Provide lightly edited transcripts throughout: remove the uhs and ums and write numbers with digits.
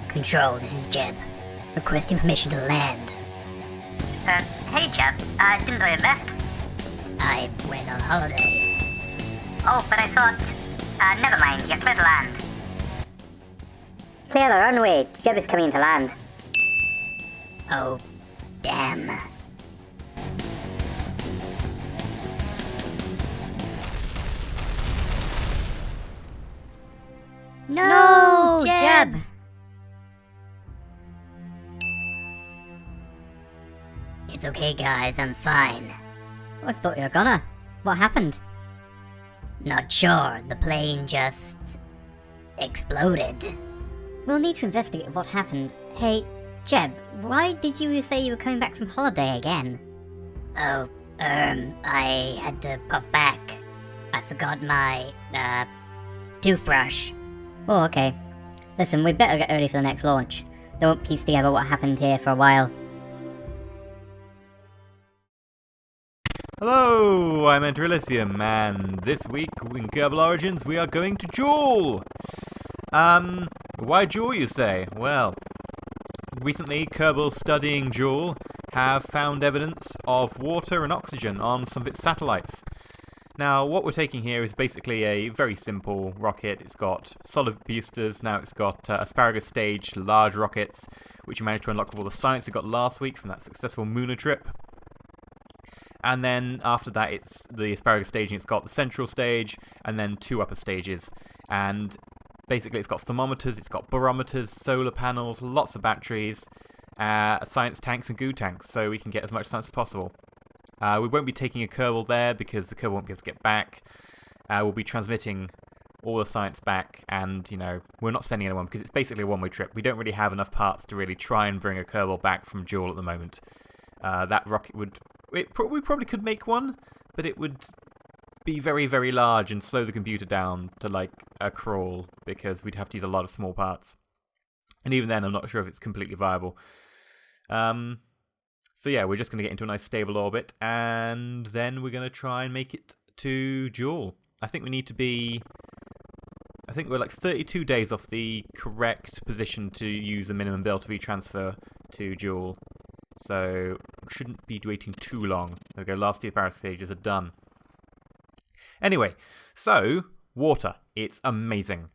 Control, this is Jeb. Requesting permission to land. Hey Jeb, I didn't know you left. I went on holiday. Oh, but I thought... never mind, you're clear to land. Clear the runway, Jeb is coming to land. Oh, damn. No, Jeb! It's okay, guys, I'm fine. I thought you were gonna. What happened? Not sure, the plane just... exploded. We'll need to investigate what happened. Hey, Jeb, why did you say you were coming back from holiday again? Oh, I had to pop back. I forgot my, toothbrush. Oh, okay. Listen, we'd better get ready for the next launch. They won't piece together what happened here for a while. Hello, I'm EnterElysium, and this week in Kerbal Origins we are going to Jool! Why Jool, you say? Well, recently Kerbal studying Jool have found evidence of water and oxygen on some of its satellites. Now, what we're taking here is basically a very simple rocket. It's got solid boosters, now it's got asparagus stage large rockets, which we managed to unlock with all the science we got last week from that successful Lunar trip. And then after that, it's the asparagus staging. It's got the central stage and then two upper stages. And basically, it's got thermometers, it's got barometers, solar panels, lots of batteries, science tanks and goo tanks, so we can get as much science as possible. We won't be taking a Kerbal there because the Kerbal won't be able to get back. We'll be transmitting all the science back, and, you know, we're not sending anyone because it's basically a one-way trip. We don't really have enough parts to really try and bring a Kerbal back from Jool at the moment. That rocket would... we probably could make one, but it would be very, very large and slow the computer down to, like, a crawl, because we'd have to use a lot of small parts. And even then, I'm not sure if it's completely viable. So yeah, we're just going to get into a nice stable orbit, and then we're going to try and make it to Jool. I think we need to be... I think we're like 32 days off the correct position to use the minimum Delta-V transfer to Jool. So, shouldn't be waiting too long. There we go, last year's barrel stages are done. Anyway, so, water. It's amazing.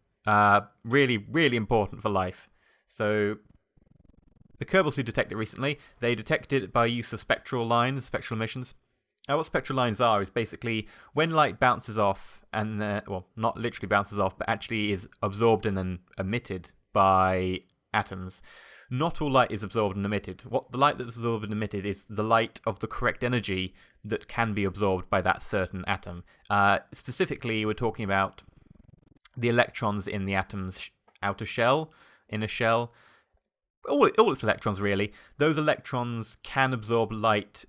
Really, really important for life. So, the Kerbals who detected it recently, they detected it by use of spectral lines, spectral emissions. What spectral lines are is basically when light bounces off, and well, not literally bounces off, but actually is absorbed and then emitted by atoms. Not all light is absorbed and emitted. What the light that's absorbed and emitted is the light of the correct energy that can be absorbed by that certain atom. Specifically, we're talking about the electrons in the atom's outer shell, inner shell. All its electrons, really. Those electrons can absorb light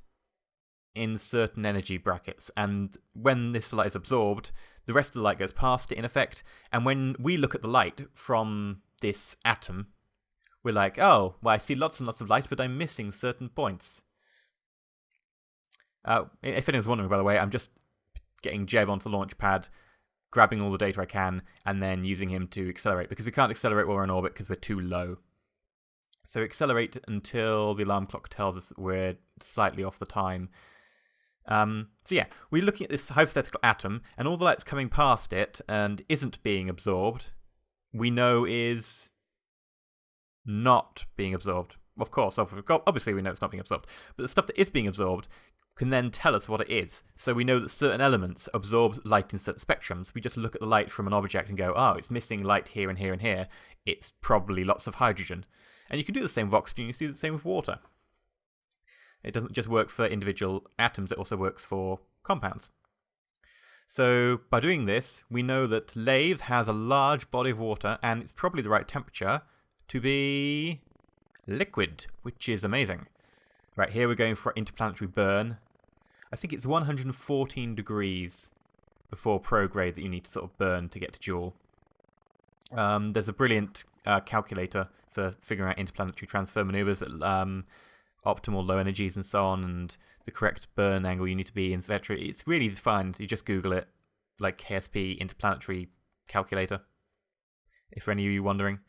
in certain energy brackets, and when this light is absorbed, the rest of the light goes past it, in effect, and when we look at the light from this atom, we're like, oh, well, I see lots and lots of light, but I'm missing certain points. If anyone's wondering, by the way, I'm just getting Jeb onto the launch pad, grabbing all the data I can, and then using him to accelerate, because we can't accelerate while we're in orbit because we're too low. So accelerate until the alarm clock tells us that we're slightly off the time. So yeah, we're looking at this hypothetical atom, and all the light's coming past it and isn't being absorbed, we know is not being absorbed. Of course, obviously we know it's not being absorbed, but the stuff that is being absorbed can then tell us what it is. So we know that certain elements absorb light in certain spectrums. We just look at the light from an object and go, oh, it's missing light here and here and here. It's probably lots of hydrogen. And you can do the same with oxygen, you can do the same with water. It doesn't just work for individual atoms, it also works for compounds. So by doing this, we know that Laythe has a large body of water, and it's probably the right temperature to be liquid, which is amazing. Right, here we're going for interplanetary burn. I think it's 114 degrees before prograde that you need to sort of burn to get to Jool. There's a brilliant calculator for figuring out interplanetary transfer maneuvers at optimal low energies and so on, and the correct burn angle you need to be, etc. It's really easy to find. You just Google it, like KSP interplanetary calculator, if for any of you wondering.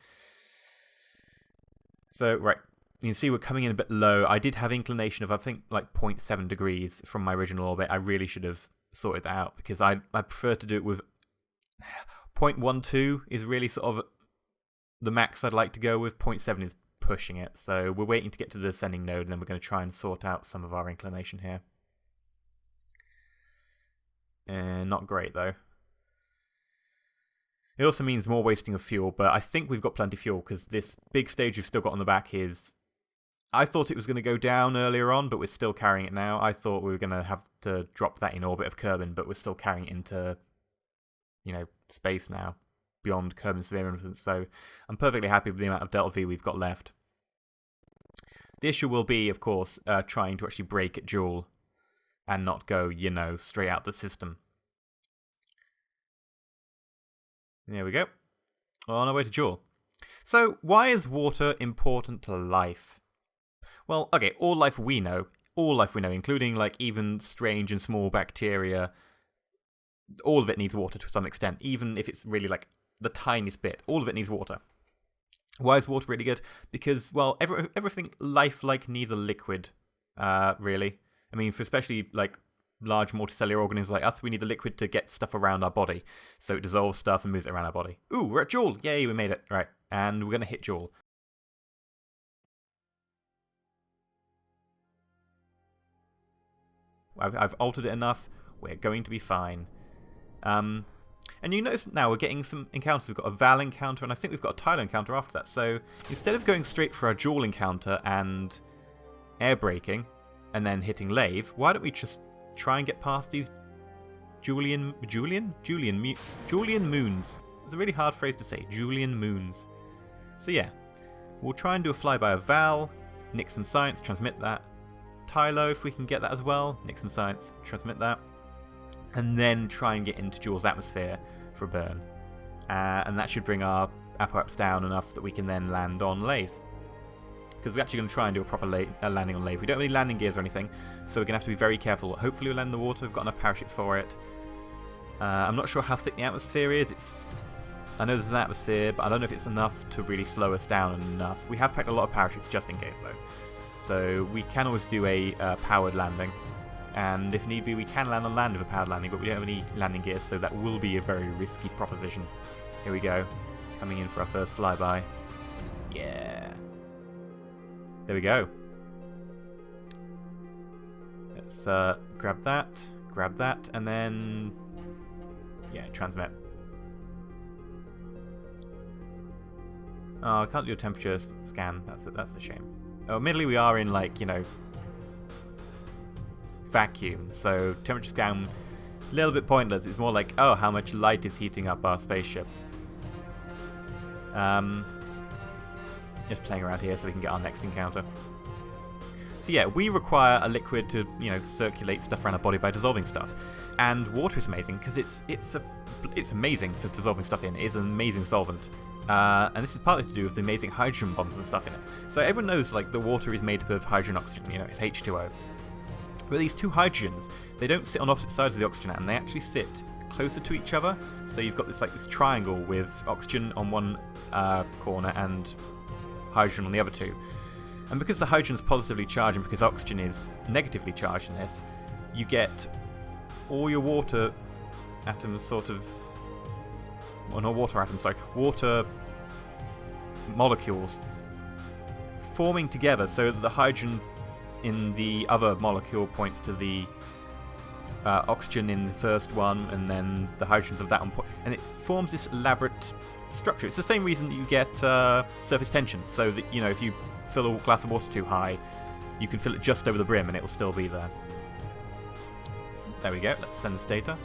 So, right, you can see we're coming in a bit low. I did have inclination of, I think, like 0.7 degrees from my original orbit. I really should have sorted that out, because I prefer to do it with 0.12 is really sort of the max I'd like to go with. 0.7 is pushing it. So we're waiting to get to the ascending node, and then we're going to try and sort out some of our inclination here. Not great, though. It also means more wasting of fuel, but I think we've got plenty of fuel, because this big stage we've still got on the back is... I thought it was going to go down earlier on, but we're still carrying it now. I thought we were going to have to drop that in orbit of Kerbin, but we're still carrying it into, space now, beyond Kerbin's sphere influence, so I'm perfectly happy with the amount of Delta V we've got left. The issue will be, of course, trying to actually brake at Jool, and not go, straight out the system. There we go. On our way to Jool. So, why is water important to life? Well, okay, all life we know, including even strange and small bacteria, all of it needs water to some extent, even if it's really the tiniest bit. All of it needs water. Why is water really good? Because, well, everything lifelike needs a liquid, really. I mean, for especially large multicellular organisms like us, we need the liquid to get stuff around our body. So it dissolves stuff and moves it around our body. Ooh, we're at Jool! Yay, we made it. Right, and we're going to hit Jool. I've altered it enough. We're going to be fine. And you notice now we're getting some encounters. We've got a Val encounter, and I think we've got a Tyler encounter after that. So instead of going straight for our Jool encounter and airbraking, and then hitting Laythe, why don't we just try and get past these Julian moons? It's a really hard phrase to say, Julian moons. So yeah, we'll try and do a flyby of Val, nick some science, transmit that. Tylo, if we can get that as well, nick some science, transmit that. And then try and get into Jool's atmosphere for a burn. And that should bring our apoaps down enough that we can then land on Laythe. Because we're actually going to try and do a proper landing on Laythe. We don't have any landing gears or anything, so we're going to have to be very careful. Hopefully we'll land in the water, we've got enough parachutes for it. I'm not sure how thick the atmosphere is. I know there's an atmosphere, but I don't know if it's enough to really slow us down enough. We have packed a lot of parachutes just in case, though. So we can always do a powered landing. And if need be, we can land on land with a powered landing, but we don't have any landing gears, so that will be a very risky proposition. Here we go. Coming in for our first flyby. Yeah. There we go. Let's grab that, and then... yeah, transmit. Oh, I can't do a temperature scan. That's a shame. Oh, admittedly we are in, vacuum, so temperature scan, a little bit pointless. It's more like, oh, how much light is heating up our spaceship. Just playing around here so we can get our next encounter. So yeah, we require a liquid to, circulate stuff around our body by dissolving stuff. And water is amazing because it's amazing for dissolving stuff in. It's an amazing solvent. And this is partly to do with the amazing hydrogen bonds and stuff in it. So everyone knows, the water is made up of hydrogen and oxygen, it's H2O. But these two hydrogens, they don't sit on opposite sides of the oxygen atom, they actually sit closer to each other. So you've got this triangle with oxygen on one corner and hydrogen on the other two. And because the hydrogen is positively charged and because oxygen is negatively charged in this, you get all your water atoms sort of... well, not water atoms, sorry. Water molecules forming together so that the hydrogen in the other molecule points to the oxygen in the first one, and then the hydrogens of that one point, and it forms this elaborate structure. It's the same reason that you get surface tension, so that, if you fill a glass of water too high, you can fill it just over the brim and it will still be there. There we go, let's send this data.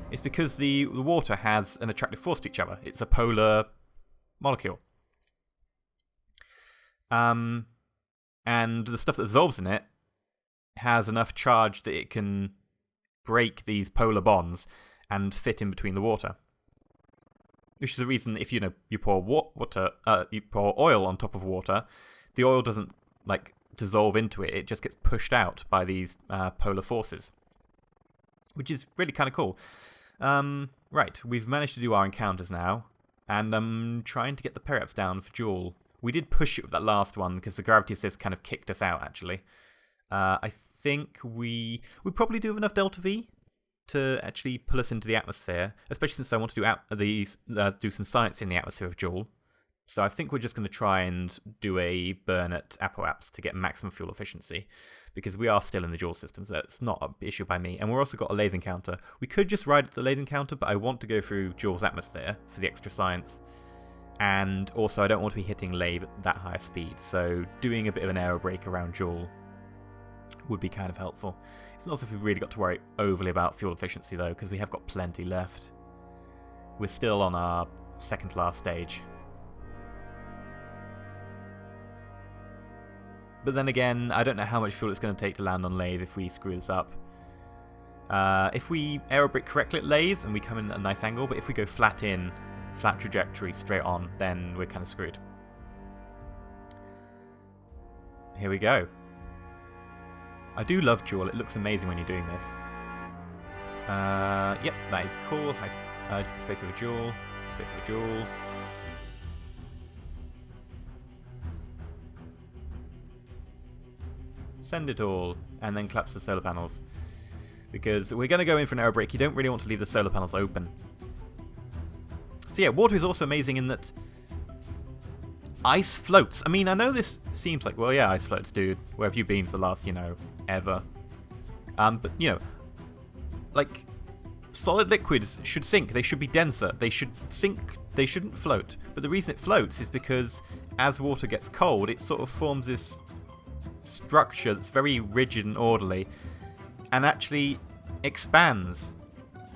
It's because the water has an attractive force to each other. It's a polar molecule. And the stuff that dissolves in it has enough charge that it can break these polar bonds and fit in between the water. Which is the reason if you pour you pour oil on top of water, the oil doesn't dissolve into it. It just gets pushed out by these polar forces, which is really kind of cool. Right, we've managed to do our encounters now, And I'm trying to get the periaps down for Jool. We did push it with that last one because the gravity assist kind of kicked us out, actually. I think we probably do have enough delta V to actually pull us into the atmosphere, especially since I want to do some science in the atmosphere of Jool. So I think we're just going to try and do a burn at Apoaps to get maximum fuel efficiency, because we are still in the Jool system, so that's not an issue by me. And we've also got a Laythe encounter. We could just ride at the Laythe encounter, but I want to go through Jool's atmosphere for the extra science. And also I don't want to be hitting Laythe at that high speed, so doing a bit of an aerobrake around Jool would be kind of helpful. It's not as if we've really got to worry overly about fuel efficiency though, because we have got plenty left. We're still on our second to last stage. But then again, I don't know how much fuel it's going to take to land on Laythe if we screw this up. If we aerobrake correctly at Laythe, and we come in at a nice angle, but if we go flat trajectory, straight on, then we're kind of screwed. Here we go. I do love Jool, it looks amazing when you're doing this. Yep, that is cool. Space over Jool, space over Jool. Send it all, and then collapse the solar panels. Because we're going to go in for an aerobrake, you don't really want to leave the solar panels open. So yeah, water is also amazing in that ice floats. I mean, I know this seems like, well, yeah, ice floats, dude. Where have you been for the last, ever? But, like, solid liquids should sink. They should be denser. They should sink. They shouldn't float. But the reason it floats is because as water gets cold, it sort of forms this structure that's very rigid and orderly, and actually expands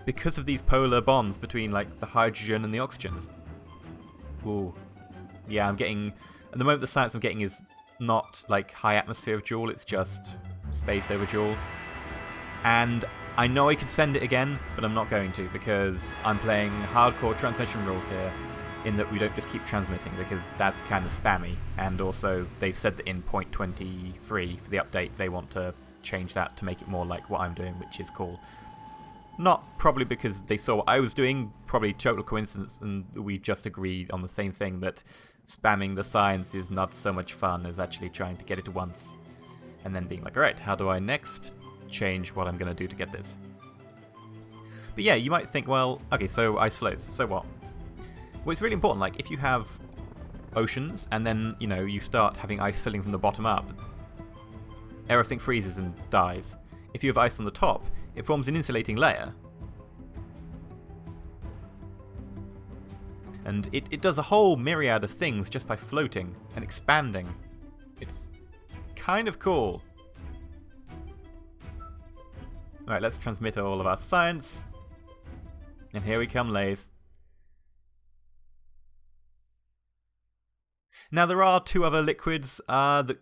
because of these polar bonds between, like, the hydrogen and the oxygens. Ooh. Yeah, I'm getting... At the moment, the science I'm getting is not, like, high atmosphere of Jool, it's just space over Jool. And I know I could send it again, but I'm not going to, because I'm playing hardcore transmission rules here, in that we don't just keep transmitting, because that's kind of spammy. And also, they've said that in 0.23 for the update, they want to change that to make it more like what I'm doing, which is cool. Not probably because they saw what I was doing, probably total coincidence, and we just agreed on the same thing, that spamming the science is not so much fun as actually trying to get it once. And then being like, alright, how do I next change what I'm going to do to get this? But yeah, you might think, well, okay, so ice floats, so what? Well, it's really important, like, if you have oceans, and then, you start having ice filling from the bottom up, everything freezes and dies. If you have ice on the top, it forms an insulating layer. And it does a whole myriad of things just by floating and expanding. It's kind of cool. Alright, let's transmit all of our science. And here we come, Laythe. Now, there are two other liquids that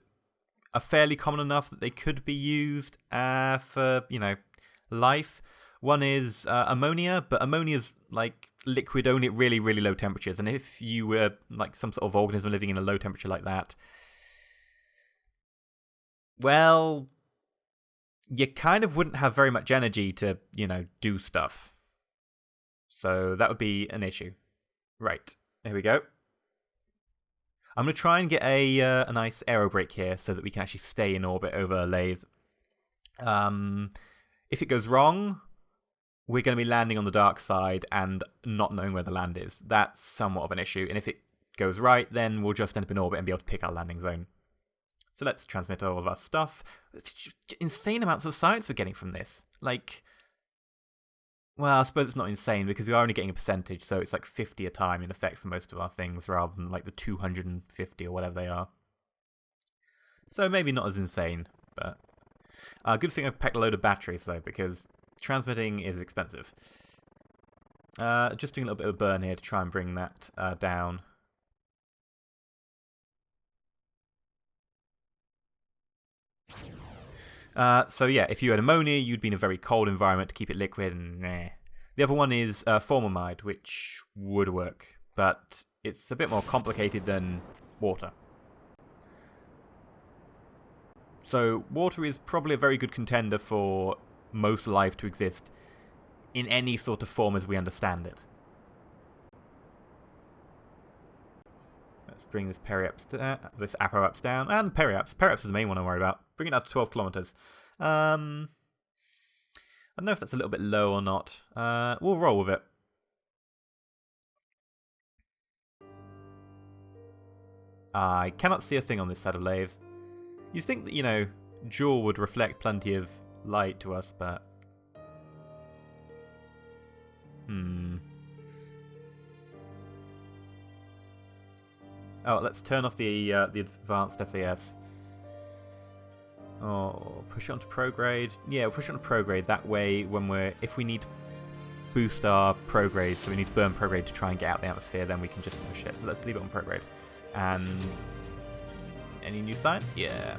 are fairly common enough that they could be used for, life. One is ammonia, but ammonia's like liquid only at really, really low temperatures. And if you were like some sort of organism living in a low temperature like that, well, you kind of wouldn't have very much energy to, do stuff. So that would be an issue. Right, here we go. I'm going to try and get a nice aerobrake here so that we can actually stay in orbit over Laythe. If it goes wrong, we're going to be landing on the dark side and not knowing where the land is. That's somewhat of an issue. And if it goes right, then we'll just end up in orbit and be able to pick our landing zone. So let's transmit all of our stuff. It's insane amounts of science we're getting from this. Like, well, I suppose it's not insane because we are only getting a percentage, so it's like 50 a time in effect for most of our things rather than like the 250 or whatever they are. So maybe not as insane, but... good thing I've packed a load of batteries though, because transmitting is expensive. Just doing a little bit of a burn here to try and bring that down. So yeah, if you had ammonia, you'd be in a very cold environment to keep it liquid, and nah. The other one is formamide, which would work, but it's a bit more complicated than water. So water is probably a very good contender for most life to exist in any sort of form as we understand it. Let's bring this this apoaps down, and periaps. Periaps is the main one I worry about. Bring it out to 12 kilometers. I don't know if that's a little bit low or not. We'll roll with it. I cannot see a thing on this side of Laythe. You'd think that, you know, Jool would reflect plenty of light to us, but... Oh, let's turn off the advanced SAS. Oh, push it onto prograde. Yeah, we'll push it onto prograde. That way, if we need to boost our prograde, so we need to burn prograde to try and get out the atmosphere, then we can just push it. So let's leave it on prograde. And any new science? Yeah.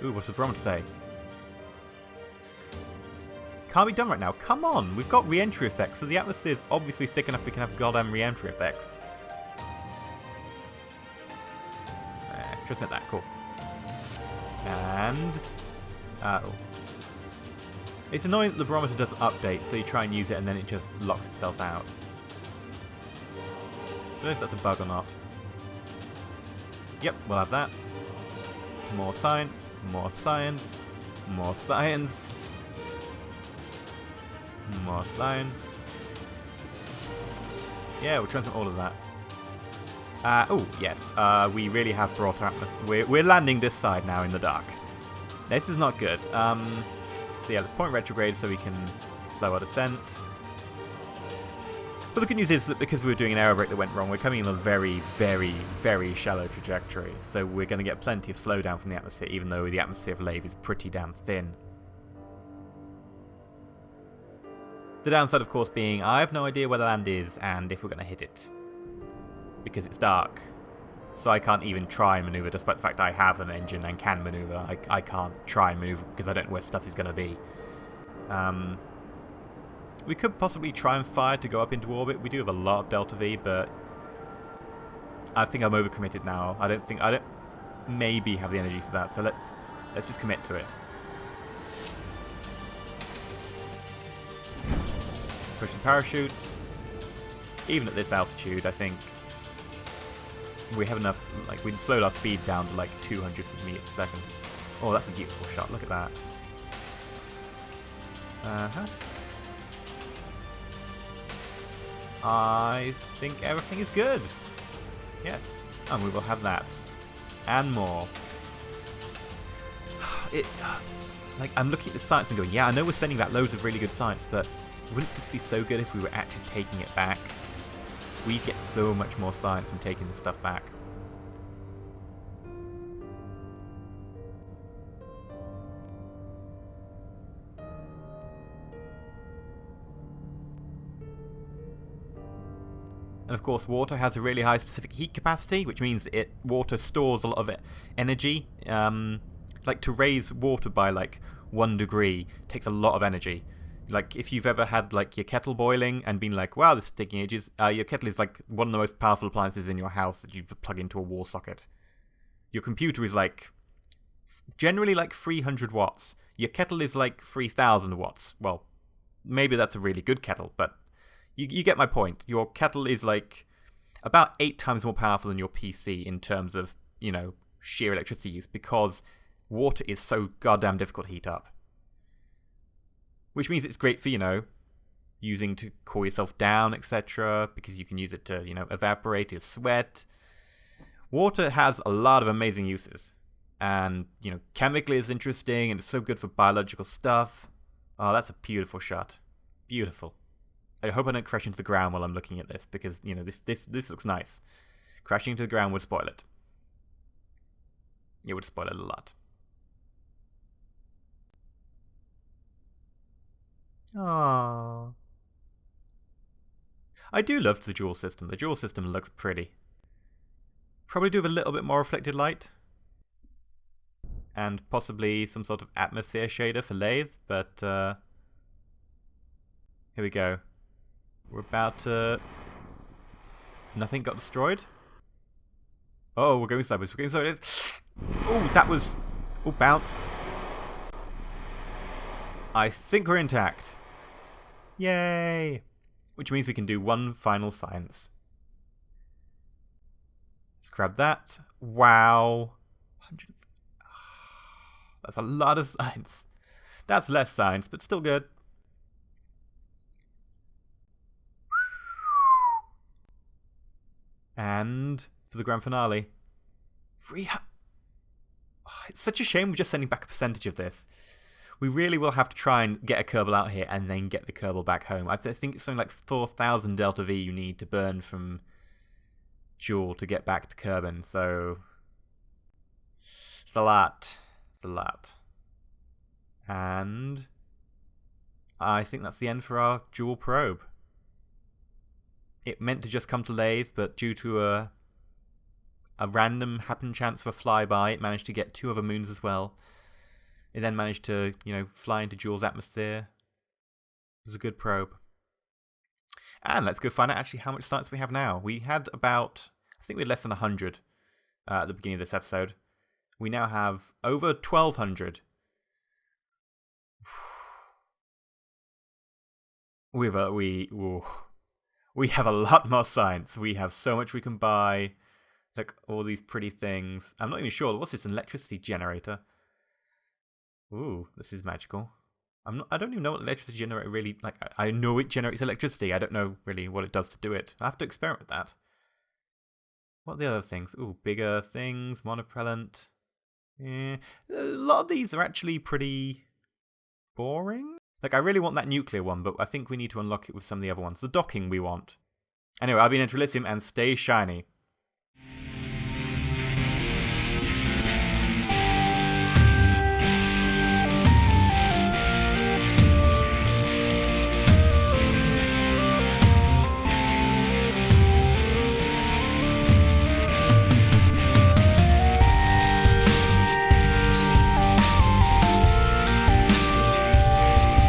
Ooh, what's the barometer say? Can't be done right now. Come on, we've got re-entry effects, so the atmosphere is obviously thick enough we can have goddamn re-entry effects. Transmit that, cool. And oh. It's annoying that the barometer does update, so you try and use it and then it just locks itself out. I don't know if that's a bug or not. Yep, we'll have that. More science, more science, more science, more science. Yeah, we'll transmit all of that. Oh, yes, we really have brought our... We're landing this side now in the dark. This is not good. So yeah, let's point retrograde so we can slow our descent. But the good news is that because we were doing an aerobrake that went wrong, we're coming in a very, very, very shallow trajectory. So we're going to get plenty of slowdown from the atmosphere, even though the atmosphere of Laythe is pretty damn thin. The downside, of course, being I have no idea where the land is and if we're going to hit it. Because it's dark. So I can't even try and maneuver, despite the fact I have an engine and can maneuver. I can't try and maneuver because I don't know where stuff is going to be. We could possibly try and fire to go up into orbit. We do have a lot of Delta V, but I think I'm overcommitted now. I don't maybe have the energy for that. So let's just commit to it. Push the parachutes. Even at this altitude, I think we have enough. Like, we'd slowed our speed down to like 200 meters per second. Oh, that's a beautiful shot. Look at that. I think everything is good. Yes, and we will have that. And more. Like, I'm looking at the science and going, yeah, I know we're sending back loads of really good science, but wouldn't this be so good if we were actually taking it back? We get so much more science from taking this stuff back. And of course, water has a really high specific heat capacity, which means water stores a lot of energy. Like, to raise water by like 1 degree takes a lot of energy. Like, if you've ever had like your kettle boiling and been like, wow, this is taking ages, your kettle is like one of the most powerful appliances in your house that you plug into a wall socket. Your computer is like generally like 300 watts. Your kettle is like 3,000 watts. Well, maybe that's a really good kettle, but you get my point. Your kettle is like about 8 times more powerful than your PC in terms of, you know, sheer electricity use, because water is so goddamn difficult to heat up. Which means it's great for, you know, using to cool yourself down, etc., because you can use it to, you know, evaporate your sweat. Water has a lot of amazing uses. And, you know, chemically it's interesting, and it's so good for biological stuff. Oh, that's a beautiful shot. Beautiful. I hope I don't crash into the ground while I'm looking at this, because, you know, this looks nice. Crashing into the ground would spoil it. It would spoil it a lot. Aww. I do love the Jool system. The Jool system looks pretty. Probably do have a little bit more reflected light. And possibly some sort of atmosphere shader for Laythe, but here we go. We're about to... Nothing got destroyed? Oh, we're going sideways. We're going sideways. Oh, that was... Oh, bounce. I think we're intact. Yay! Which means we can do one final science. Let's grab that. Wow. 100. That's a lot of science. That's less science, but still good. And for the grand finale, it's such a shame we're just sending back a percentage of this. We really will have to try and get a Kerbal out here and then get the Kerbal back home. I think it's something like 4,000 Delta V you need to burn from Jool to get back to Kerbin, so it's a lot. It's a lot. And I think that's the end for our Jool probe. It meant to just come to Laythe, but due to a random happen chance for a flyby, it managed to get 2 other moons as well. It then managed to, fly into Jool's atmosphere. It was a good probe. And let's go find out actually how much science we have now. We had about, I think we had less than 100 at the beginning of this episode. We now have over 1,200. We have a lot more science. We have so much we can buy. Like all these pretty things. I'm not even sure. What's this? An electricity generator? Ooh, this is magical. I don't even know what electricity generator really like. I know it generates electricity. I don't know really what it does to do it. I have to experiment with that. What are the other things? Ooh, bigger things, monopropellant. Yeah, a lot of these are actually pretty boring. Like, I really want that nuclear one, but I think we need to unlock it with some of the other ones. The docking we want. Anyway, I've been EnterElysium, and stay shiny.